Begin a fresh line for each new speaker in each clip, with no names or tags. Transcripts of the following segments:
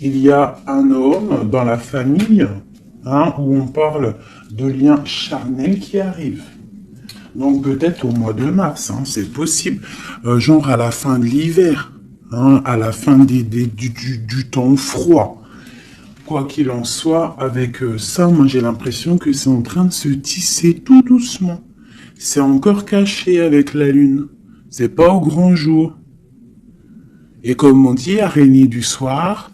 il y a un homme dans la famille, hein, où on parle de liens charnels qui arrivent. Donc peut-être au mois de mars, hein, c'est possible. Genre à la fin de l'hiver, hein, à la fin du temps froid. Quoi qu'il en soit, avec ça, moi j'ai l'impression que c'est en train de se tisser tout doucement. C'est encore caché avec la lune. C'est pas au grand jour. Et comme on dit, araignée du soir,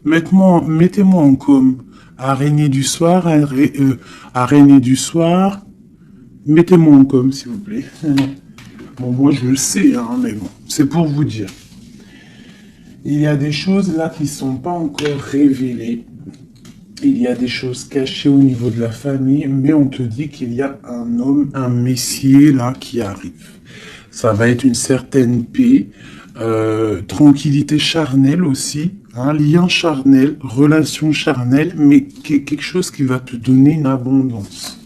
mettez-moi en com. Araignée du soir, araignée du soir, mettez-moi en com, s'il vous plaît. Bon, moi je le sais, hein, mais bon, c'est pour vous dire. Il y a des choses là qui ne sont pas encore révélées. Il y a des choses cachées au niveau de la famille, mais on te dit qu'il y a un homme, un messier là qui arrive. Ça va être une certaine paix, tranquillité charnelle aussi, un lien charnel, relation charnelle, mais quelque chose qui va te donner une abondance.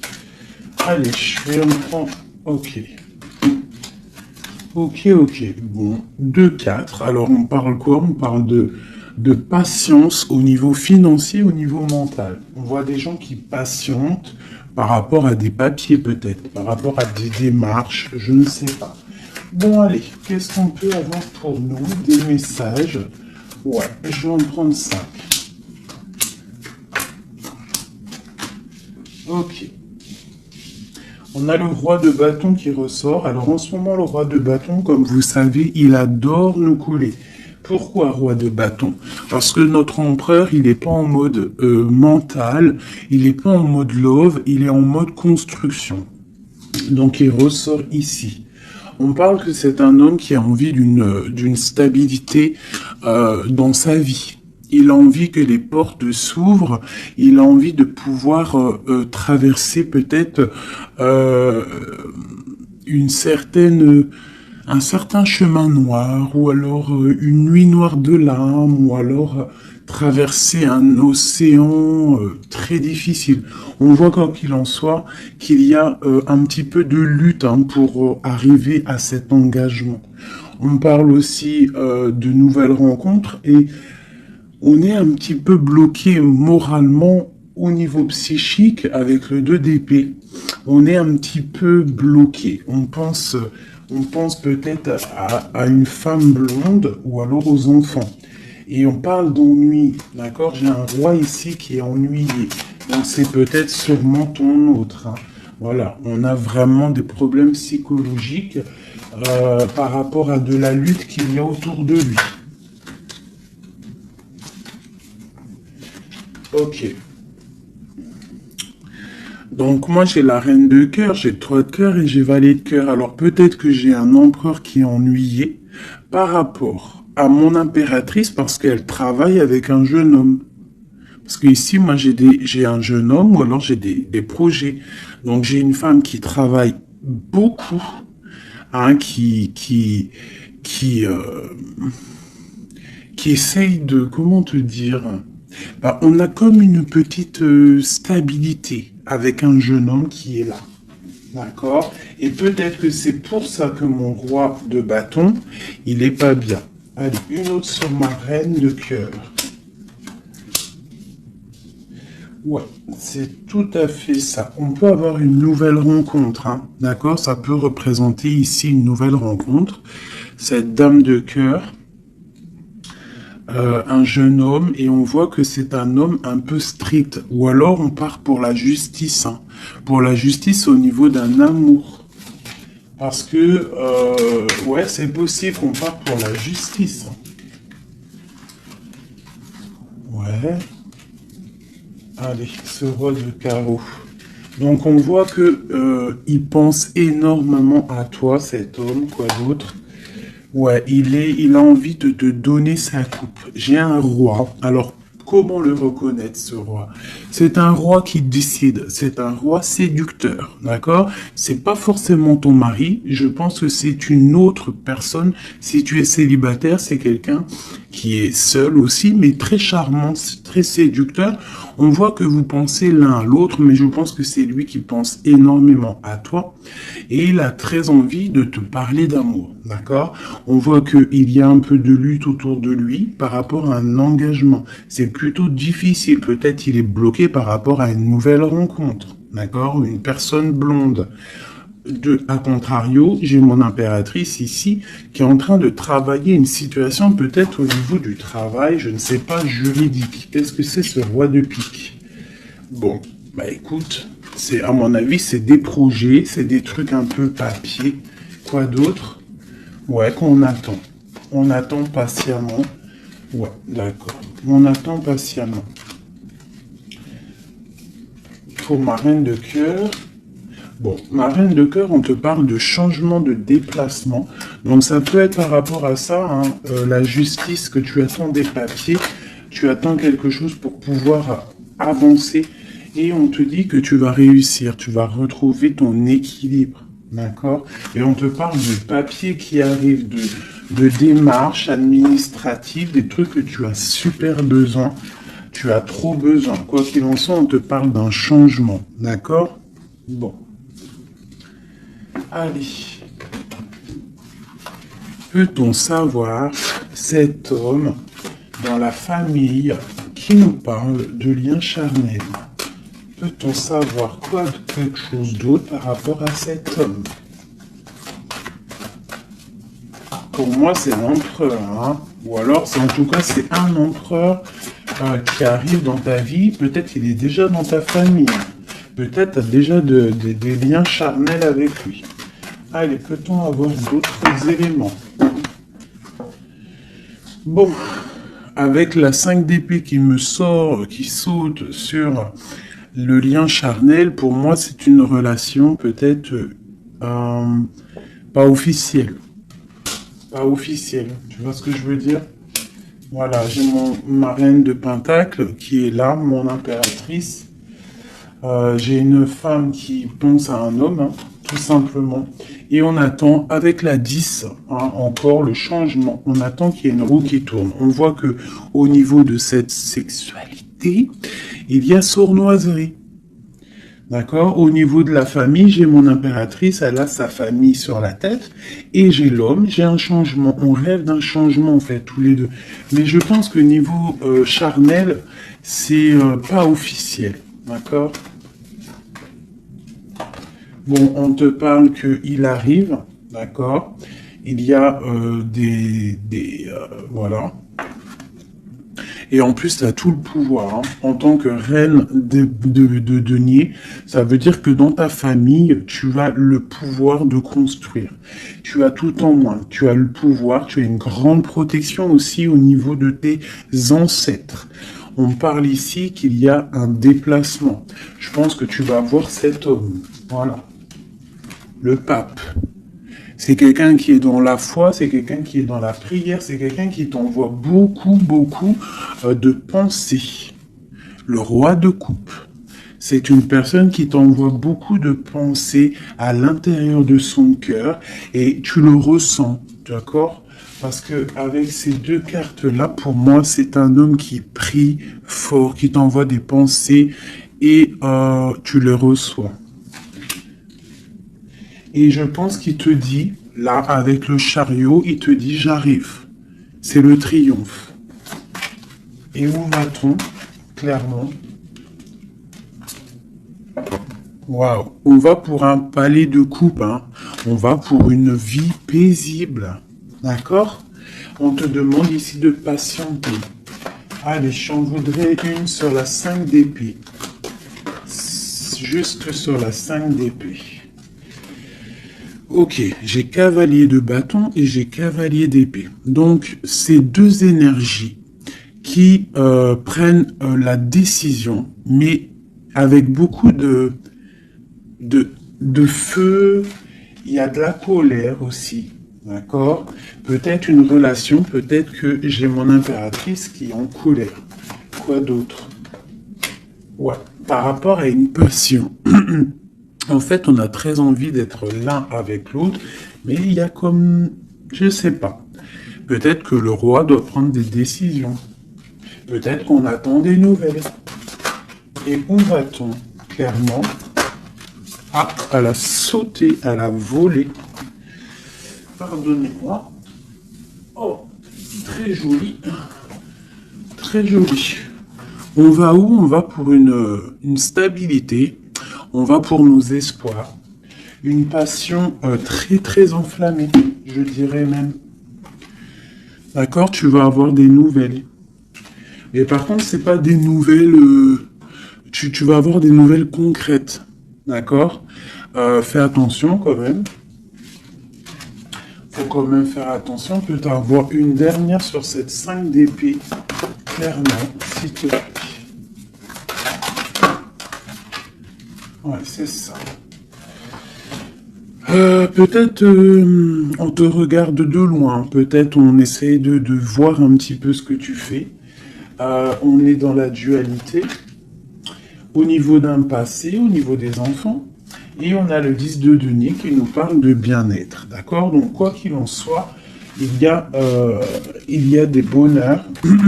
Allez, je vais en prendre... Ok. Ok. Bon, 2-4. Alors, on parle quoi? On parle de patience au niveau financier, au niveau mental. On voit des gens qui patientent par rapport à des papiers peut-être, par rapport à des démarches, je ne sais pas. Bon, allez, qu'est-ce qu'on peut avoir pour nous? Des messages. Ouais, je vais en prendre 5. Ok. On a le roi de bâton qui ressort. Alors en ce moment, le roi de bâton, comme vous savez, il adore nous couler. Pourquoi roi de bâton? Parce que notre empereur, il n'est pas en mode mental, il n'est pas en mode love, il est en mode construction. Donc il ressort ici. On parle que c'est un homme qui a envie d'une stabilité dans sa vie. Il a envie que les portes s'ouvrent, il a envie de pouvoir traverser peut-être un certain chemin noir, ou alors une nuit noire de l'âme, ou alors traverser un océan très difficile. On voit quoi qu'il en soit qu'il y a un petit peu de lutte hein, pour arriver à cet engagement. On parle aussi de nouvelles rencontres et on est un petit peu bloqué moralement au niveau psychique avec le 2 d'épée. On est un petit peu bloqué. On pense peut-être à une femme blonde ou alors aux enfants. Et on parle d'ennui, d'accord? J'ai un roi ici qui est ennuyé. Donc c'est peut-être sûrement ton autre. Hein. Voilà, on a vraiment des problèmes psychologiques par rapport à de la lutte qu'il y a autour de lui. Ok. Donc moi j'ai la reine de cœur, j'ai le 3 de cœur et j'ai valet de cœur. Alors peut-être que j'ai un empereur qui est ennuyé par rapport à mon impératrice parce qu'elle travaille avec un jeune homme. Parce que ici moi j'ai un jeune homme ou alors j'ai des projets. Donc j'ai une femme qui travaille beaucoup, hein, qui essaye de, comment te dire... Bah, on a comme une petite stabilité avec un jeune homme qui est là. D'accord? Et peut-être que c'est pour ça que mon roi de bâton, il est pas bien. Allez, une autre sur ma reine de cœur. Ouais, c'est tout à fait ça. On peut avoir une nouvelle rencontre, hein. D'accord? Ça peut représenter ici une nouvelle rencontre. Cette dame de cœur. Un jeune homme et on voit que c'est un homme un peu strict ou alors on part pour la justice hein, pour la justice au niveau d'un amour parce que ouais c'est possible qu'on parte pour la justice ouais allez ce roi de carreau donc on voit que il pense énormément à toi cet homme quoi d'autre. Ouais, il a envie de te donner sa coupe. J'ai un roi. Alors, comment le reconnaître, ce roi? C'est un roi qui décide. C'est un roi séducteur, d'accord? C'est pas forcément ton mari. Je pense que c'est une autre personne. Si tu es célibataire, c'est quelqu'un qui est seul aussi, mais très charmant, très séducteur. On voit que vous pensez l'un à l'autre, mais je pense que c'est lui qui pense énormément à toi. Et il a très envie de te parler d'amour, d'accord? On voit qu'il y a un peu de lutte autour de lui par rapport à un engagement. C'est plutôt difficile. Peut-être il est bloqué par rapport à une nouvelle rencontre, d'accord? Une personne blonde. À contrario, j'ai mon impératrice ici qui est en train de travailler une situation peut-être au niveau du travail, je ne sais pas, juridique. Qu'est-ce que c'est ce roi de pique? Bon, bah écoute, à mon avis, c'est des projets, c'est des trucs un peu papier. Quoi d'autre? Ouais, qu'on attend. On attend patiemment. Ouais, d'accord. On attend patiemment. Pour ma reine de cœur... Bon, ma reine de cœur, on te parle de changement de déplacement. Donc ça peut être par rapport à ça, hein, la justice, que tu attends des papiers, tu attends quelque chose pour pouvoir avancer. Et on te dit que tu vas réussir, tu vas retrouver ton équilibre. D'accord? Et on te parle de papiers qui arrivent, de démarches administratives, des trucs que tu as super besoin. Tu as trop besoin. Quoi qu'il en soit, on te parle d'un changement. D'accord? Bon. Allez, peut-on savoir cet homme dans la famille qui nous parle de liens charnels? Peut-on savoir quelque chose d'autre par rapport à cet homme? Pour moi, c'est l'empereur, hein? Ou alors, en tout cas, c'est un empereur qui arrive dans ta vie. Peut-être il est déjà dans ta famille. Peut-être tu as déjà des liens charnels avec lui. Allez, peut-on avoir d'autres éléments? Bon, avec la 5 d'épée qui me sort, qui saute sur le lien charnel, pour moi, c'est une relation peut-être pas officielle. Pas officielle, tu vois ce que je veux dire? Voilà, j'ai ma reine de pentacle qui est là, mon impératrice. J'ai une femme qui pense à un homme, hein, tout simplement. Et on attend, avec la 10, hein, encore le changement. On attend qu'il y ait une roue qui tourne. On voit que au niveau de cette sexualité, il y a sournoiserie. D'accord? Au niveau de la famille, j'ai mon impératrice, elle a sa famille sur la tête. Et j'ai l'homme, j'ai un changement. On rêve d'un changement, en fait, tous les deux. Mais je pense que niveau charnel, c'est pas officiel. D'accord? Bon, on te parle qu'il arrive, d'accord? Il y a voilà. Et en plus, tu as tout le pouvoir. Hein. En tant que reine de denier, ça veut dire que dans ta famille, tu as le pouvoir de construire. Tu as tout en moins. Tu as le pouvoir, tu as une grande protection aussi au niveau de tes ancêtres. On parle ici qu'il y a un déplacement. Je pense que tu vas voir cet homme. Voilà. Le pape. C'est quelqu'un qui est dans la foi, c'est quelqu'un qui est dans la prière, c'est quelqu'un qui t'envoie beaucoup de pensées. Le roi de coupe. C'est une personne qui t'envoie beaucoup de pensées à l'intérieur de son cœur et tu le ressens, d'accord? Parce que avec ces deux cartes-là, pour moi, c'est un homme qui prie fort, qui t'envoie des pensées et tu les reçois. Et je pense qu'il te dit, là, avec le chariot, il te dit, j'arrive. C'est le triomphe. Et où va-t-on? Clairement. Waouh. On va pour un palais de coupe, hein. On va pour une vie paisible. D'accord? On te demande ici de patienter. Allez, j'en voudrais une sur la 5 d'épée. Juste sur la 5 d'épée. Ok, j'ai cavalier de bâton et j'ai cavalier d'épée. Donc, ces deux énergies qui prennent la décision, mais avec beaucoup de feu, il y a de la colère aussi, d'accord? Peut-être une relation, peut-être que j'ai mon impératrice qui est en colère. Quoi d'autre? Ouais, par rapport à une passion. En fait, on a très envie d'être l'un avec l'autre, mais il y a comme, je sais pas. Peut-être que le roi doit prendre des décisions. Peut-être qu'on attend des nouvelles. Et où va-t-on? Clairement. Ah, elle a sauté, elle a volé. Pardonnez-moi. Oh, très joli. Très joli. On va où? On va pour une stabilité. On va pour nos espoirs. Une passion très très enflammée, je dirais même. D'accord? Tu vas avoir des nouvelles. Mais par contre, c'est pas des nouvelles... tu vas avoir des nouvelles concrètes. D'accord? Fais attention quand même. Faut quand même faire attention. Peut-être avoir une dernière sur cette 5 d'épée. Clairement, s'il te plaît. Ouais, c'est ça. Peut-être on te regarde de loin. Peut-être on essaie de voir un petit peu ce que tu fais. On est dans la dualité. Au niveau d'un passé, au niveau des enfants. Et on a le 10 de denier qui nous parle de bien-être. D'accord? Donc, quoi qu'il en soit, il y a des bonheurs.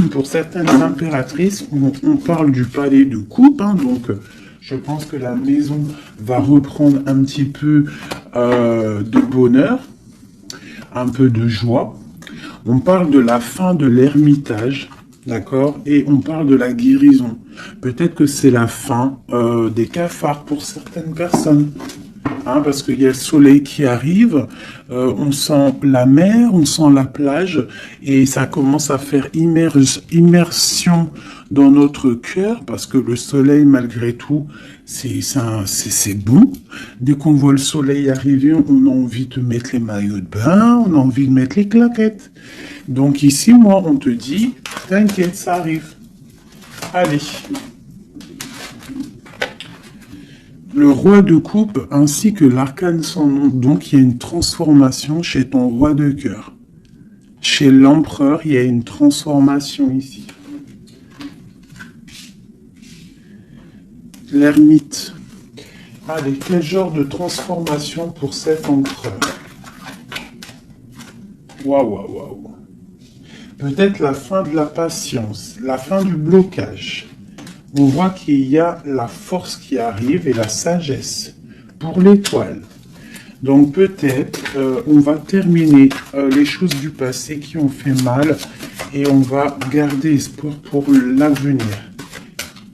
Pour certaines impératrices, on parle du palais de coupe. Hein, donc, je pense que la maison va reprendre un petit peu de bonheur, un peu de joie. On parle de la fin de l'ermitage. D'accord? Et on parle de la guérison. Peut-être que c'est la fin des cafards pour certaines personnes. Hein, parce qu'il y a le soleil qui arrive, on sent la mer, on sent la plage, et ça commence à faire immersion dans notre cœur, parce que le soleil, malgré tout, c'est bon. Dès qu'on voit le soleil arriver, on a envie de mettre les maillots de bain, on a envie de mettre les claquettes. Donc ici, moi, on te dit, t'inquiète, ça arrive. Allez. Le roi de coupe ainsi que l'arcane sans nom. Donc, il y a une transformation chez ton roi de cœur. Chez l'empereur, il y a une transformation ici. L'ermite. Allez, quel genre de transformation pour cet empereur? Waouh, waouh, waouh. Peut-être la fin de la patience, la fin du blocage. On voit qu'il y a la force qui arrive et la sagesse pour l'étoile. Donc peut-être on va terminer les choses du passé qui ont fait mal et on va garder espoir pour l'avenir.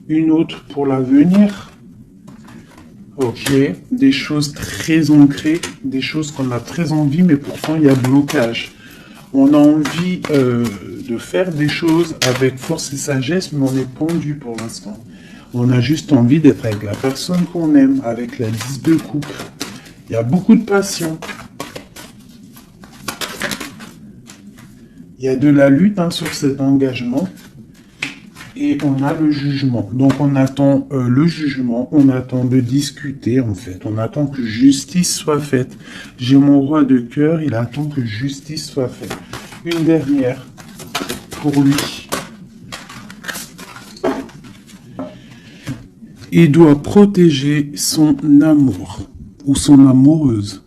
Une autre pour l'avenir. Ok, des choses très ancrées, des choses qu'on a très envie, mais pourtant il y a blocage. On a envie de faire des choses avec force et sagesse, mais on est pendu pour l'instant. On a juste envie d'être avec la personne qu'on aime, avec la 10 de coupe. Il y a beaucoup de passion. Il y a de la lutte sur cet engagement. Et on a le jugement. Donc on attend le jugement, on attend de discuter en fait. On attend que justice soit faite. J'ai mon roi de cœur, il attend que justice soit faite. Une dernière pour lui. Il doit protéger son amour ou son amoureuse.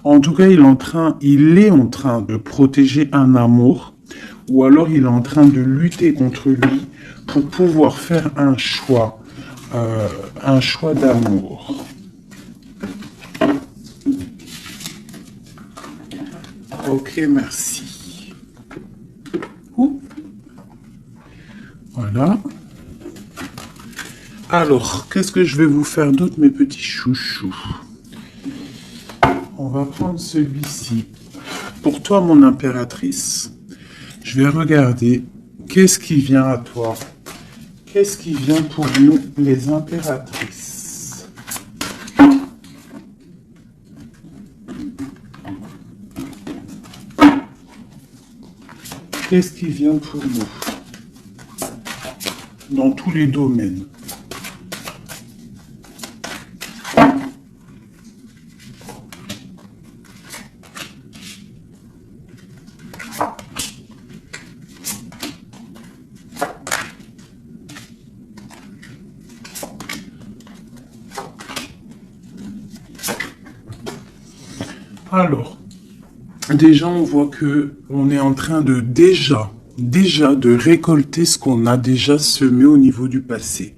En tout cas, il est en train de protéger un amour ou alors il est en train de lutter contre lui pour pouvoir faire un choix d'amour. Ok, merci. Ouh. Voilà. Alors, qu'est-ce que je vais vous faire d'autre, mes petits chouchous? On va prendre celui-ci. Pour toi, mon impératrice, je vais regarder qu'est-ce qui vient à toi. Qu'est-ce qui vient pour nous, les impératrices? Qu'est-ce qui vient pour nous? Dans tous les domaines. Alors, Déjà, on voit que on est en train de déjà de récolter ce qu'on a déjà semé au niveau du passé.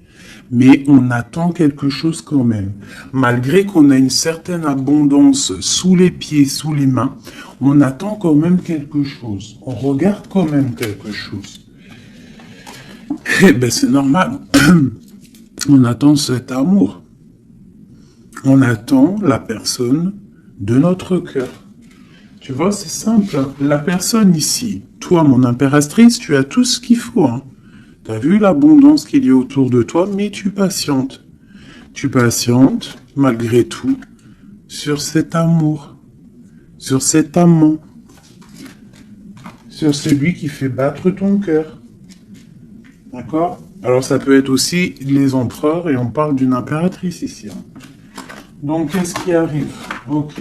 Mais on attend quelque chose quand même. Malgré qu'on a une certaine abondance sous les pieds, sous les mains, on attend quand même quelque chose. On regarde quand même quelque chose. Eh ben, c'est normal. On attend cet amour. On attend la personne de notre cœur. Tu vois, c'est simple. La personne ici, toi, mon impératrice, tu as tout ce qu'il faut. Hein. Tu as vu l'abondance qu'il y a autour de toi, mais tu patientes. Tu patientes, malgré tout, sur cet amour, sur cet amant, sur celui qui fait battre ton cœur. D'accord? Alors, ça peut être aussi les empereurs, et on parle d'une impératrice ici. Hein. Donc, qu'est-ce qui arrive? Ok.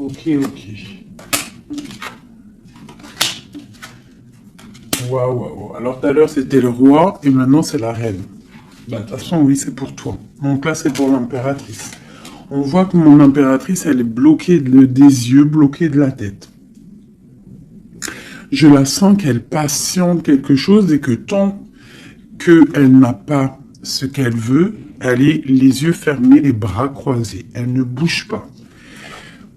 Ok. Waouh. Alors tout à l'heure c'était le roi et maintenant c'est la reine. Bah, de toute façon, oui, c'est pour toi. Donc là, c'est pour l'impératrice. On voit que mon impératrice, elle est bloquée des yeux, bloquée de la tête. Je la sens qu'elle patiente quelque chose et que tant qu'elle n'a pas ce qu'elle veut, elle est les yeux fermés, les bras croisés. Elle ne bouge pas.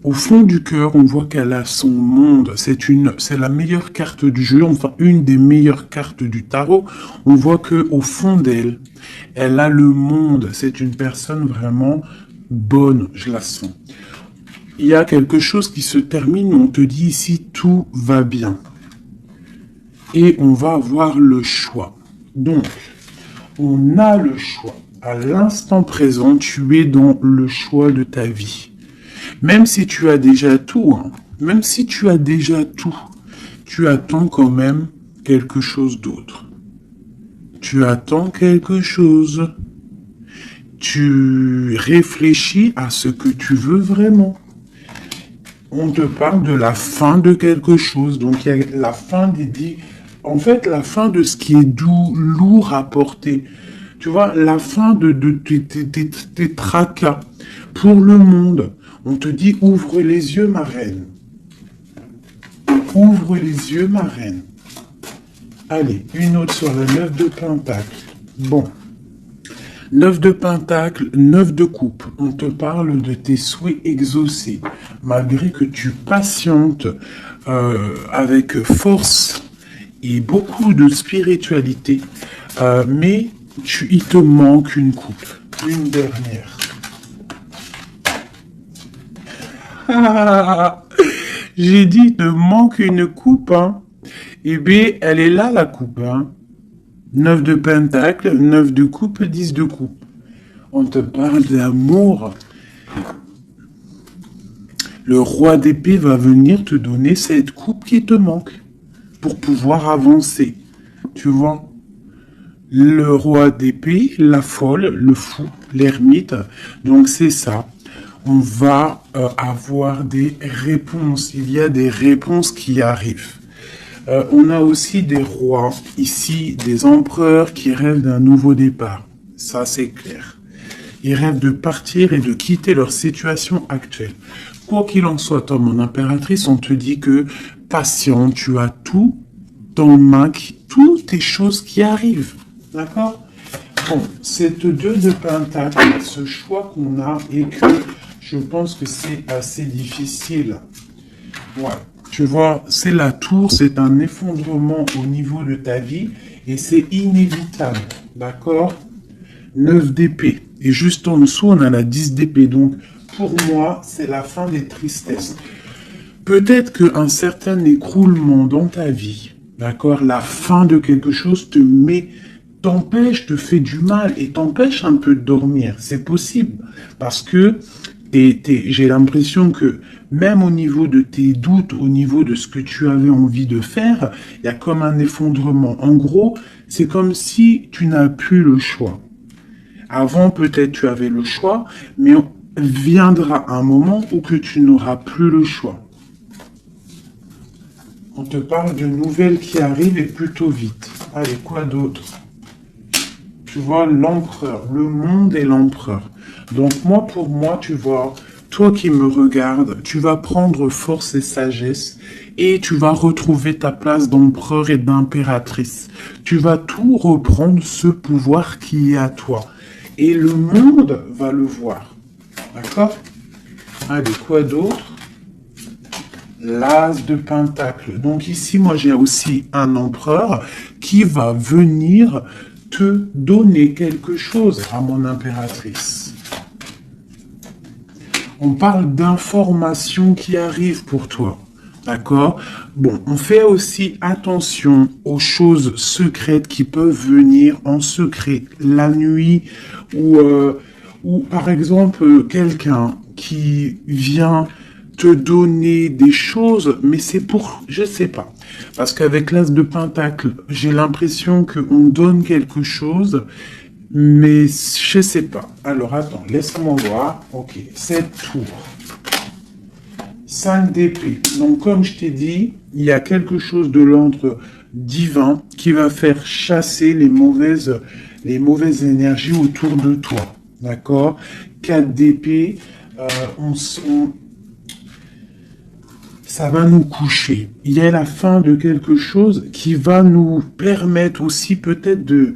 Au fond du cœur, on voit qu'elle a son monde. C'est la meilleure carte du jeu, enfin une des meilleures cartes du tarot. On voit que au fond d'elle, elle a le monde. C'est une personne vraiment bonne, je la sens. Il y a quelque chose qui se termine, on te dit ici tout va bien. Et on va avoir le choix. Donc, on a le choix. À l'instant présent, tu es dans le choix de ta vie. Même si tu as déjà tout, hein, même si tu as déjà tout, tu attends quand même quelque chose d'autre. Tu attends quelque chose. Tu réfléchis à ce que tu veux vraiment. On te parle de la fin de quelque chose. Donc il y a la fin en fait, la fin de ce qui est doux, lourd à porter. Tu vois, la fin de tes tracas pour le monde. On te dit, ouvre les yeux, ma reine. Ouvre les yeux, ma reine. Allez, une autre sur la 9 de Pentacle. Bon. 9 de Pentacle, 9 de Coupe. On te parle de tes souhaits exaucés. Malgré que tu patientes avec force et beaucoup de spiritualité, mais il te manque une coupe. Une dernière. J'ai dit, il te manque une coupe, hein. Eh bien, elle est là, la coupe, hein. 9 de pentacle, 9 de coupe, 10 de coupe. On te parle d'amour. Le roi d'épée va venir te donner cette coupe qui te manque pour pouvoir avancer. Tu vois? Le roi d'épée, la folle, le fou, l'ermite. Donc, c'est ça. On va avoir des réponses. Il y a des réponses qui arrivent. On a aussi des rois, ici, des empereurs qui rêvent d'un nouveau départ. Ça, c'est clair. Ils rêvent de partir et de quitter leur situation actuelle. Quoi qu'il en soit, toi, mon impératrice, on te dit que patient, tu as tout en main, toutes les choses qui arrivent. D'accord? Bon, cette 2 de pentacle, ce choix qu'on a et que je pense que c'est assez difficile. Ouais. Tu vois, c'est la tour, c'est un effondrement au niveau de ta vie et c'est inévitable. D'accord? 9 d'épée. Et juste en dessous, on a la 10 d'épée. Donc, pour moi, c'est la fin des tristesses. Peut-être qu'un certain écroulement dans ta vie, d'accord, la fin de quelque chose t'empêche, te fait du mal et t'empêche un peu de dormir. C'est possible. Parce que j'ai l'impression que même au niveau de tes doutes, au niveau de ce que tu avais envie de faire, il y a comme un effondrement. En gros, c'est comme si tu n'as plus le choix. Avant, peut-être tu avais le choix, mais viendra un moment où que tu n'auras plus le choix. On te parle de nouvelles qui arrivent et plutôt vite. Allez, quoi d'autre? Tu vois, l'empereur, le monde et l'empereur. Donc moi, pour moi, tu vois, toi qui me regardes, tu vas prendre force et sagesse et tu vas retrouver ta place d'empereur et d'impératrice. Tu vas tout reprendre ce pouvoir qui est à toi. Et le monde va le voir. D'accord? Allez, quoi d'autre? L'as de pentacle. Donc ici, moi, j'ai aussi un empereur qui va venir te donner quelque chose à mon impératrice. On parle d'informations qui arrivent pour toi. D'accord? Bon, on fait aussi attention aux choses secrètes qui peuvent venir en secret la nuit ou par exemple quelqu'un qui vient te donner des choses, mais c'est pour, je sais pas. Parce qu'avec l'as de pentacle, j'ai l'impression qu'on donne quelque chose, mais je sais pas. Alors attends, laisse-moi voir. Ok, 7 tours. 5 d'épée. Donc comme je t'ai dit, il y a quelque chose de l'ordre divin qui va faire chasser les mauvaises énergies autour de toi. D'accord? 4 d'épée, ça va nous coucher. Il y a la fin de quelque chose qui va nous permettre aussi peut-être de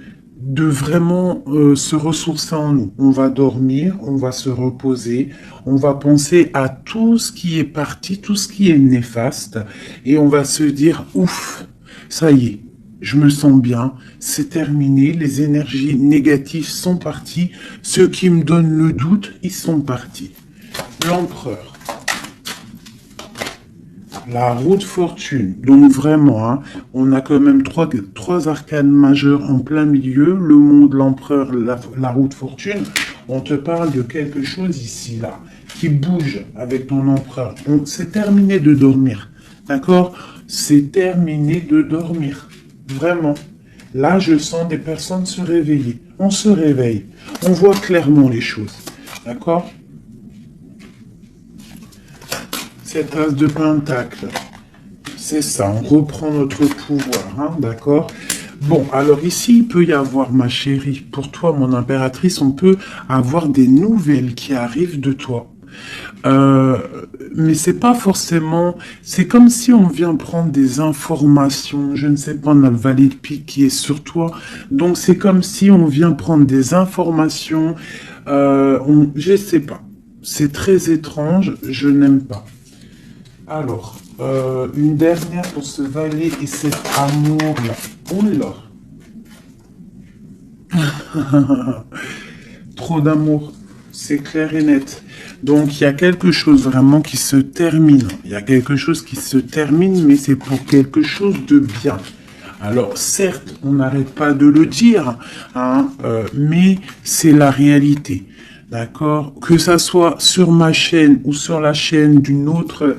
vraiment se ressourcer en nous. On va dormir, on va se reposer, on va penser à tout ce qui est parti, tout ce qui est néfaste, et on va se dire, ouf, ça y est, je me sens bien, c'est terminé, les énergies négatives sont parties, ceux qui me donnent le doute, ils sont partis. L'empereur. La roue de fortune. Donc vraiment, hein, on a quand même trois arcanes majeures en plein milieu. Le monde, l'empereur, la roue de fortune. On te parle de quelque chose ici, là, qui bouge avec ton empereur. C'est terminé de dormir. D'accord? C'est terminé de dormir. Vraiment. Là, je sens des personnes se réveiller. On se réveille. On voit clairement les choses. D'accord? Cette as de pentacle, c'est ça, on reprend notre pouvoir, hein, d'accord? Bon, alors ici, il peut y avoir, ma chérie, pour toi, mon impératrice, on peut avoir des nouvelles qui arrivent de toi. Mais c'est pas forcément, c'est comme si on vient prendre des informations, je ne sais pas, on a le valet de pique qui est sur toi, donc c'est comme si on vient prendre des informations, je sais pas, c'est très étrange, je n'aime pas. Alors, une dernière pour ce valet et cet amour-là. Oula. Trop d'amour, c'est clair et net. Donc, il y a quelque chose vraiment qui se termine. Il y a quelque chose qui se termine, mais c'est pour quelque chose de bien. Alors, certes, on n'arrête pas de le dire, hein, mais c'est la réalité. D'accord? Que ça soit sur ma chaîne ou sur la chaîne d'une autre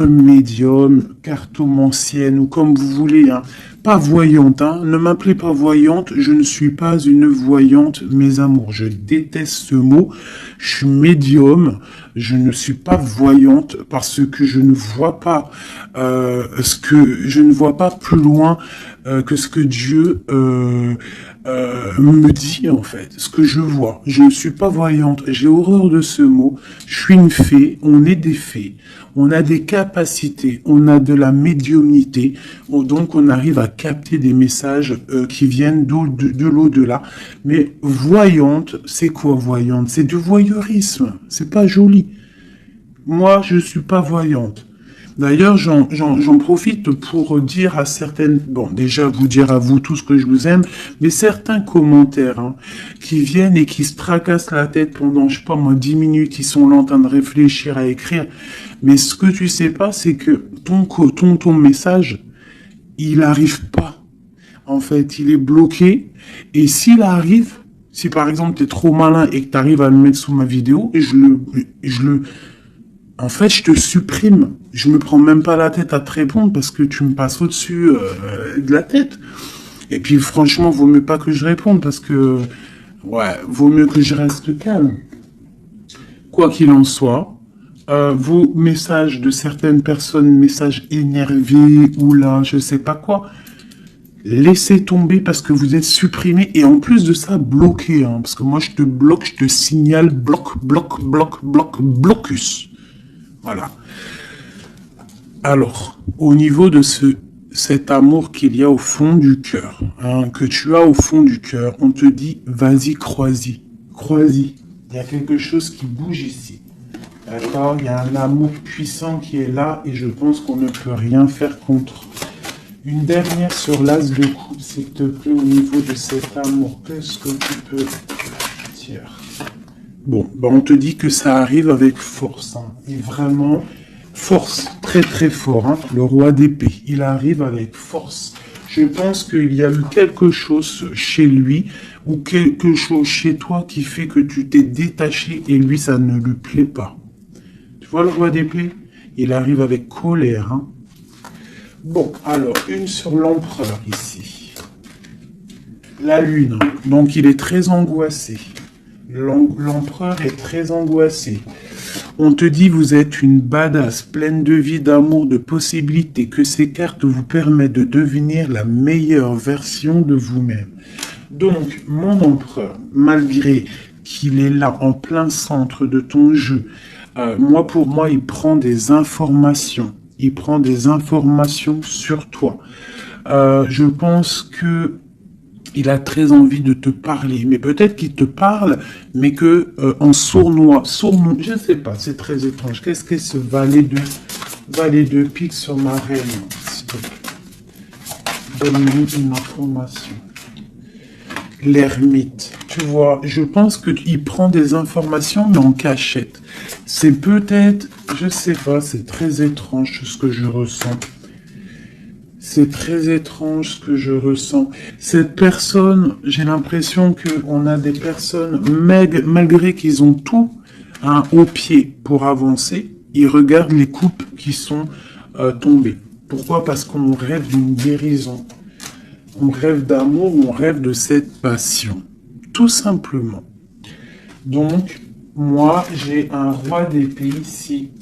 médium, cartomancienne ou comme vous voulez, hein. Pas voyante, hein. Ne m'appelez pas voyante, je ne suis pas une voyante, mes amours. Je déteste ce mot. Je suis médium, je ne suis pas voyante parce que je ne vois pas je ne vois pas plus loin que ce que Dieu me dit en fait, ce que je vois. Je ne suis pas voyante, j'ai horreur de ce mot. Je suis une fée, on est des fées, on a des capacités, on a de la médiumnité, donc on arrive à capter des messages qui viennent de l'au-delà. Mais voyante, c'est quoi voyante? C'est du voyeurisme, c'est pas joli. Moi, je suis pas voyante. D'ailleurs, j'en profite pour dire à certaines, bon, déjà vous dire à vous tous que je vous aime, mais certains commentaires, hein, qui viennent et qui se tracassent la tête pendant, je sais pas moi, 10 minutes, ils sont là en train de réfléchir à écrire. Mais ce que tu sais pas, c'est que ton message, il arrive pas. En fait, il est bloqué. Et s'il arrive, si par exemple tu es trop malin et que tu arrives à le mettre sous ma vidéo, et en fait, je te supprime. Je me prends même pas la tête à te répondre parce que tu me passes au-dessus de la tête. Et puis, franchement, vaut mieux pas que je réponde parce que, ouais, vaut mieux que je reste calme. Quoi qu'il en soit, vos messages de certaines personnes, messages énervés ou là, je sais pas quoi, Laissez tomber parce que vous êtes supprimé et en plus de ça, bloqué. Hein, parce que moi, je te bloque, je te signale blocus. Voilà. Alors, au niveau de cet amour qu'il y a au fond du cœur, hein, que tu as au fond du cœur, on te dit, vas-y, crois-y. Crois-y. Il y a quelque chose qui bouge ici. D'accord? Il y a un amour puissant qui est là et je pense qu'on ne peut rien faire contre. Une dernière sur l'as de coupe, s'il te plaît, au niveau de cet amour. Qu'est-ce que tu peux dire? Bon, ben on te dit que ça arrive avec force. Hein, et vraiment, force, très très fort. Hein, le roi d'épée, il arrive avec force. Je pense qu'il y a eu quelque chose chez lui ou quelque chose chez toi qui fait que tu t'es détaché et lui, ça ne lui plaît pas. Tu vois le roi d'épée? Il arrive avec colère. Hein. Bon, alors, une sur l'empereur ici. La lune. Donc, il est très angoissé. L'empereur est très angoissé. On te dit, vous êtes une badass, pleine de vie, d'amour, de possibilités, que ces cartes vous permettent de devenir la meilleure version de vous-même. Donc, mon empereur, malgré qu'il est là en plein centre de ton jeu, pour moi, il prend des informations. Il prend des informations sur toi. Je pense que il a très envie de te parler, mais peut-être qu'il te parle, mais que en sournois, je ne sais pas, c'est très étrange. Qu'est-ce que ce valet de pique sur ma reine? S'il te plaît. Donne-nous une information. L'ermite, tu vois, je pense qu'il prend des informations, mais en cachette. C'est peut-être, je sais pas, c'est très étrange ce que je ressens. C'est très étrange ce que je ressens. Cette personne, j'ai l'impression qu'on a des personnes, malgré qu'ils ont tout hein, au pied pour avancer, ils regardent les coupes qui sont tombées. Pourquoi? Parce qu'on rêve d'une guérison. On rêve d'amour, on rêve de cette passion. Tout simplement. Donc, moi, j'ai un roi d'épée ici.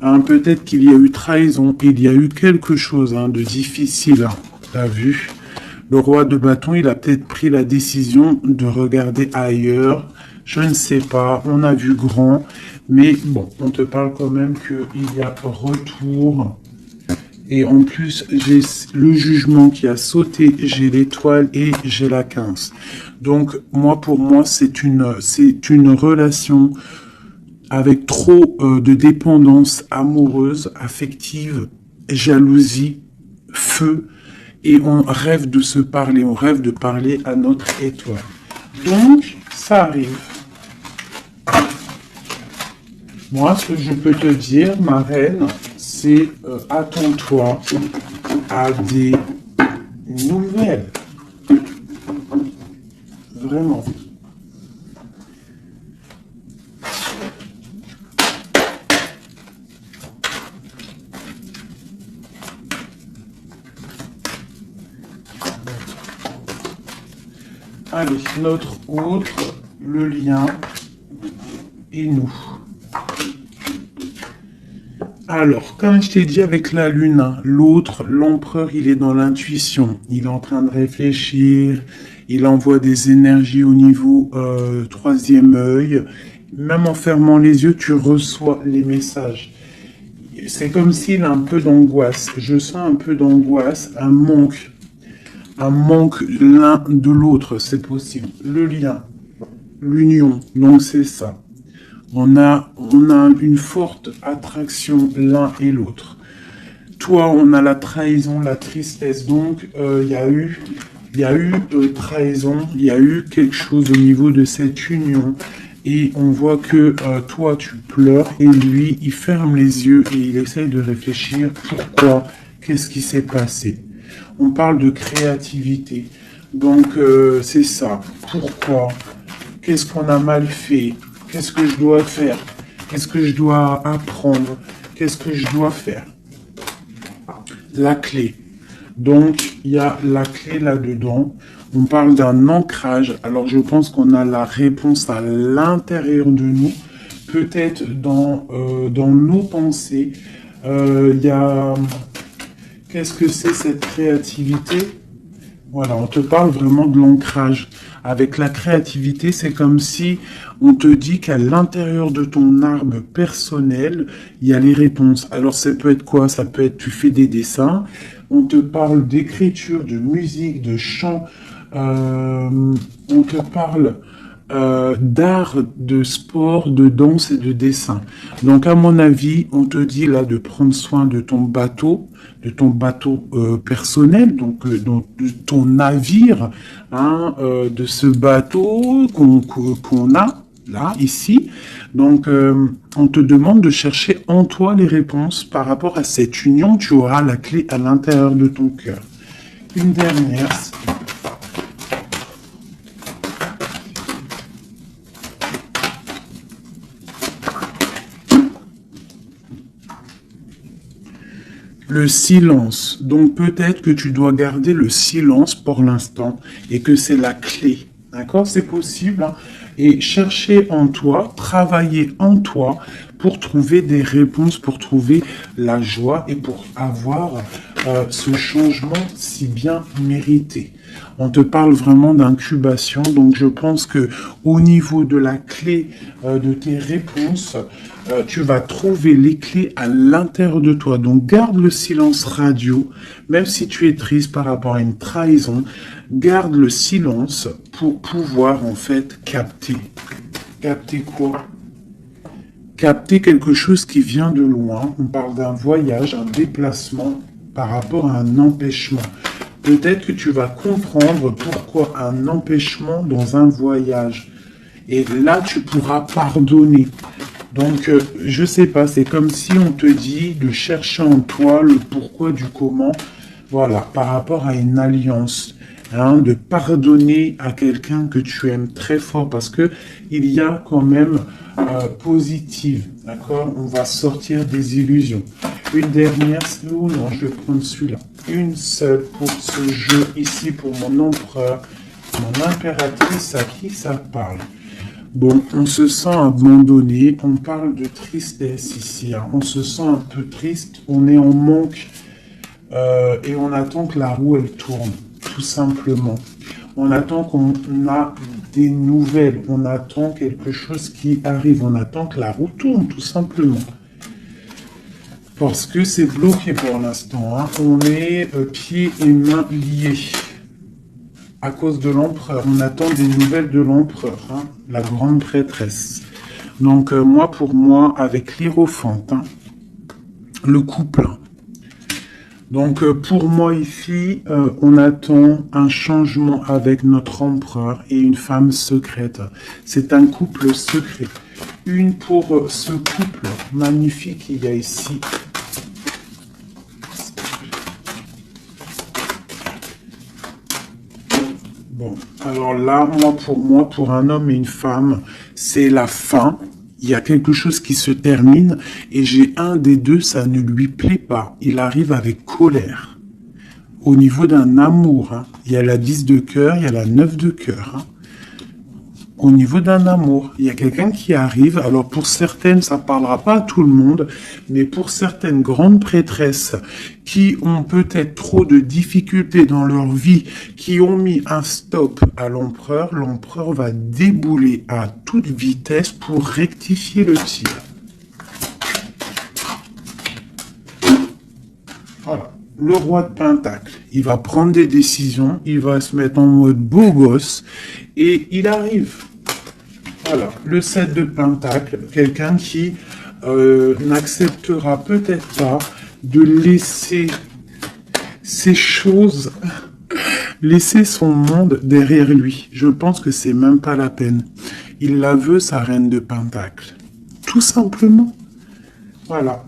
Hein, peut-être qu'il y a eu trahison, il y a eu quelque chose hein, de difficile. Hein, t'as vu? Le roi de bâton, il a peut-être pris la décision de regarder ailleurs. Je ne sais pas, on a vu grand. Mais bon, on te parle quand même qu'il y a retour. Et en plus, j'ai le jugement qui a sauté, j'ai l'étoile et j'ai la 15. Donc, pour moi, c'est une relation avec trop de dépendance amoureuse, affective, jalousie, feu. Et on rêve de se parler, on rêve de parler à notre étoile. Donc, ça arrive. Moi, ce que je peux te dire, ma reine, c'est attends-toi à des nouvelles. Vraiment. Allez, notre autre, le lien et nous. Alors, comme je t'ai dit avec la lune, l'autre, l'empereur, il est dans l'intuition. Il est en train de réfléchir. Il envoie des énergies au niveau troisième œil. Même en fermant les yeux, tu reçois les messages. C'est comme s'il a un peu d'angoisse. Je sens un peu d'angoisse, un manque l'un de l'autre, c'est possible. Le lien, l'union, donc c'est ça. On a une forte attraction l'un et l'autre. Toi, on a la trahison, la tristesse. Donc, il y a eu trahison, il y a eu quelque chose au niveau de cette union. Et on voit que toi, tu pleures et lui, il ferme les yeux et il essaye de réfléchir. Pourquoi? Qu'est-ce qui s'est passé? On parle de créativité. Donc, c'est ça. Pourquoi? Qu'est-ce qu'on a mal fait? Qu'est-ce que je dois faire? Qu'est-ce que je dois apprendre? Qu'est-ce que je dois faire? La clé. Donc, il y a la clé là-dedans. On parle d'un ancrage. Alors, je pense qu'on a la réponse à l'intérieur de nous. Peut-être dans nos pensées. Il y a... Qu'est-ce que c'est cette créativité? Voilà, on te parle vraiment de l'ancrage. Avec la créativité, c'est comme si on te dit qu'à l'intérieur de ton arbre personnel, il y a les réponses. Alors, ça peut être quoi? Ça peut être, tu fais des dessins, on te parle d'écriture, de musique, de chant, on te parle d'art, de sport, de danse et de dessin. Donc, à mon avis, on te dit là de prendre soin de ton bateau personnel, donc de ton navire, hein, de ce bateau qu'on a là, ici. Donc, on te demande de chercher en toi les réponses par rapport à cette union. Tu auras la clé à l'intérieur de ton cœur. Une dernière. Le silence. Donc peut-être que tu dois garder le silence pour l'instant et que c'est la clé. D'accord? C'est possible, hein. Et chercher en toi, travailler en toi pour trouver des réponses, pour trouver la joie et pour avoir ce changement si bien mérité. On te parle vraiment d'incubation, donc je pense que au niveau de la clé de tes réponses, tu vas trouver les clés à l'intérieur de toi. Donc garde le silence radio, même si tu es triste par rapport à une trahison, garde le silence pour pouvoir en fait capter. Capter quoi? Capter quelque chose qui vient de loin. On parle d'un voyage, un déplacement par rapport à un empêchement. Peut-être que tu vas comprendre pourquoi un empêchement dans un voyage. Et là, tu pourras pardonner. Donc, je sais pas, c'est comme si on te dit de chercher en toi le pourquoi du comment, voilà, par rapport à une alliance, hein, de pardonner à quelqu'un que tu aimes très fort, parce que il y a quand même positive, d'accord? On va sortir des illusions. Une dernière, ou non, je vais prendre celui-là. Une seule pour ce jeu ici, pour mon empereur, mon impératrice, à qui ça parle? Bon, on se sent abandonné, on parle de tristesse ici, hein. On se sent un peu triste, on est en manque et on attend que la roue elle tourne, tout simplement. On attend qu'on a des nouvelles, on attend quelque chose qui arrive, on attend que la roue tourne, tout simplement. Parce que c'est bloqué pour l'instant, hein. On est pieds et mains liés. À cause de l'empereur, on attend des nouvelles de l'empereur, hein, la grande prêtresse. Donc moi, pour moi, avec l'Hiérophante, hein, le couple. Donc pour moi ici, on attend un changement avec notre empereur et une femme secrète. C'est un couple secret. Une pour ce couple magnifique qu'il y a ici. Bon, alors là, moi, pour un homme et une femme, c'est la fin. Il y a quelque chose qui se termine et j'ai un des deux, ça ne lui plaît pas. Il arrive avec colère. Au niveau d'un amour, hein, il y a la 10 de cœur, il y a la 9 de cœur. Hein. Au niveau d'un amour, il y a quelqu'un qui arrive. Alors pour certaines, ça ne parlera pas à tout le monde, mais pour certaines grandes prêtresses qui ont peut-être trop de difficultés dans leur vie, qui ont mis un stop à l'empereur, l'empereur va débouler à toute vitesse pour rectifier le tir. Voilà. Le roi de Pentacle, il va prendre des décisions, il va se mettre en mode beau gosse et il arrive. Voilà, le 7 de Pentacle, quelqu'un qui n'acceptera peut-être pas de laisser ces choses, laisser son monde derrière lui. Je pense que c'est même pas la peine. Il la veut, sa reine de Pentacle. Tout simplement. Voilà.